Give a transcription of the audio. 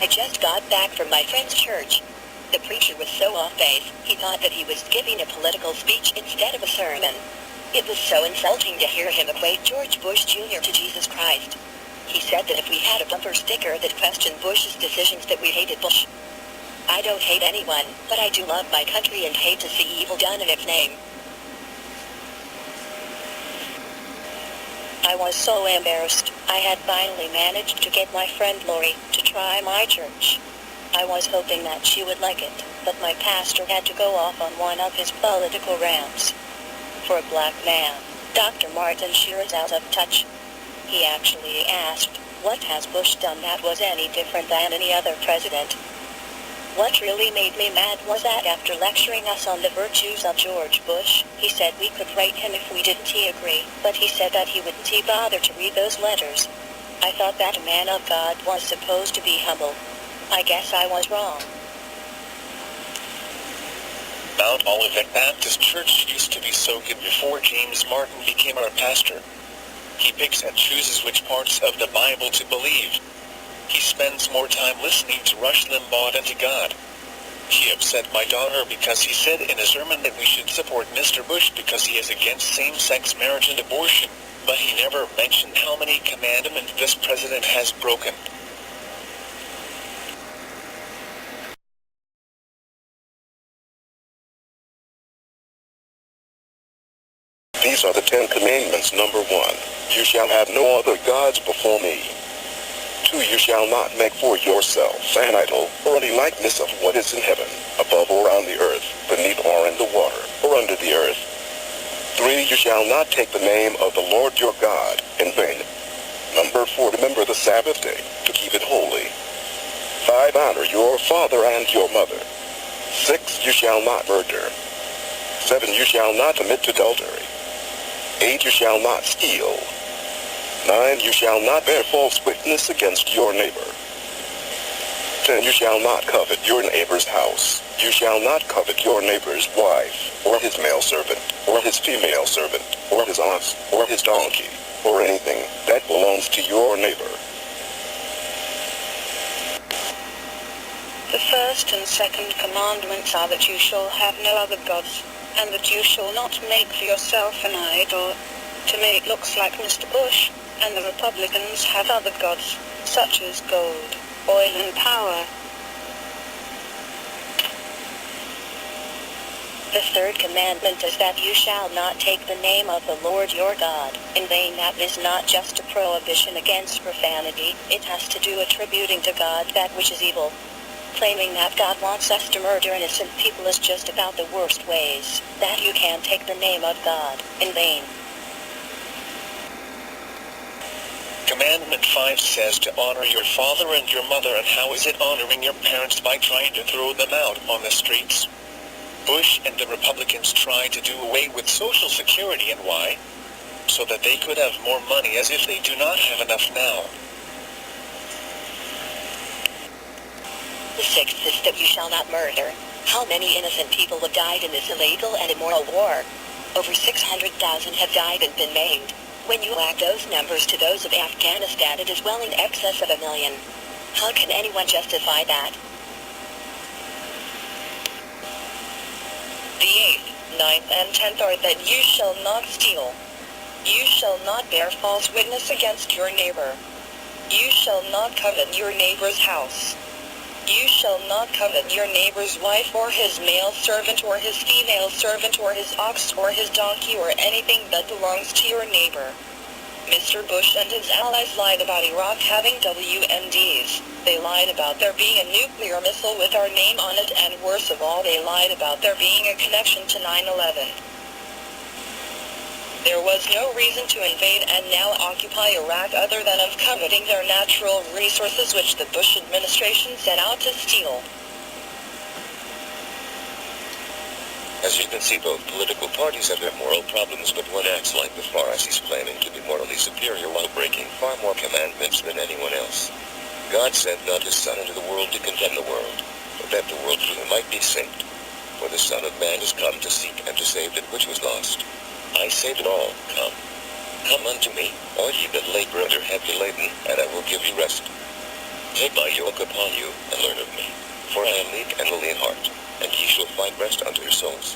I just got back from my friend's church. The preacher was so off base, he thought that he was giving a political speech instead of a sermon. It was so insulting to hear him equate George Bush Jr. to Jesus Christ. He said that if we had a bumper sticker that questioned Bush's decisions that we hated Bush. I don't hate anyone, but I do love my country and hate to see evil done in its name. I was so embarrassed. I had finally managed to get my friend Lori to try my church. I was hoping that she would like it, but my pastor had to go off on one of his political rants. For a black man, Dr. Martin sure is out of touch. He actually asked, what has Bush done that was any different than any other president? What really made me mad was that after lecturing us on the virtues of George Bush, he said we could write him if we didn't agree, but he said that he wouldn't bother to read those letters. I thought that a man of God was supposed to be humble. I guess I was wrong. Mt.Olivet Baptist Church used to be so good before James Martin became our pastor. He picks and chooses which parts of the Bible to believe. He spends more time listening to Rush Limbaugh than to God. He upset my daughter because he said in a sermon that we should support Mr. Bush because he is against same-sex marriage and abortion, but he never mentioned how many commandments this president has broken. These are the 10 Commandments. Number 1, you shall have no other gods before me. 2, you shall not make for yourself an idol, or any likeness of what is in heaven, above or on the earth, beneath or in the water, or under the earth. 3, you shall not take the name of the Lord your God in vain. Number 4, remember the Sabbath day, to keep it holy. 5, honor your father and your mother. 6, you shall not murder. 7, you shall not commit adultery. 8, you shall not steal. 9, you shall not bear false witness against your neighbor. 10, you shall not covet your neighbor's house. You shall not covet your neighbor's wife, or his male servant, or his female servant, or his ox, or his donkey, or anything that belongs to your neighbor. The first and second commandments are that you shall have no other gods, and that you shall not make for yourself an idol, to make looks like Mr. Bush, and the Republicans have other gods, such as gold, oil and power. The third commandment is that you shall not take the name of the Lord your God in vain. That is not just a prohibition against profanity, it has to do attributing to God that which is evil. Claiming that God wants us to murder innocent people is just about the worst ways that you can take the name of God in vain. Commandment 5 says to honor your father and your mother, and how is it honoring your parents by trying to throw them out on the streets? Bush and the Republicans tried to do away with Social Security, and why? So that they could have more money, as if they do not have enough now. The sixth is that you shall not murder. How many innocent people have died in this illegal and immoral war? Over 600,000 have died and been maimed. When you add those numbers to those of Afghanistan, it is well in excess of 1 million. How can anyone justify that? The 8th, 9th, and 10th are that you shall not steal. You shall not bear false witness against your neighbor. You shall not covet your neighbor's house. You shall not covet your neighbor's wife, or his male servant, or his female servant, or his ox, or his donkey, or anything that belongs to your neighbor. Mr. Bush and his allies lied about Iraq having WMDs. They lied about there being a nuclear missile with our name on it, and worst of all, they lied about there being a connection to 9/11. There was no reason to invade and now occupy Iraq other than of coveting their natural resources, which the Bush administration set out to steal. As you can see, both political parties have their moral problems, but one acts like the Pharisees, claiming to be morally superior while breaking far more commandments than anyone else. God sent not his Son into the world to condemn the world, but that the world through him might be saved. For the Son of Man is come to seek and to save that which was lost. I say to all, come. Come unto me, all ye that labor and are heavy laden, and I will give you rest. Take my yoke upon you, and learn of me. For I am meek and lowly in heart, and ye shall find rest unto your souls.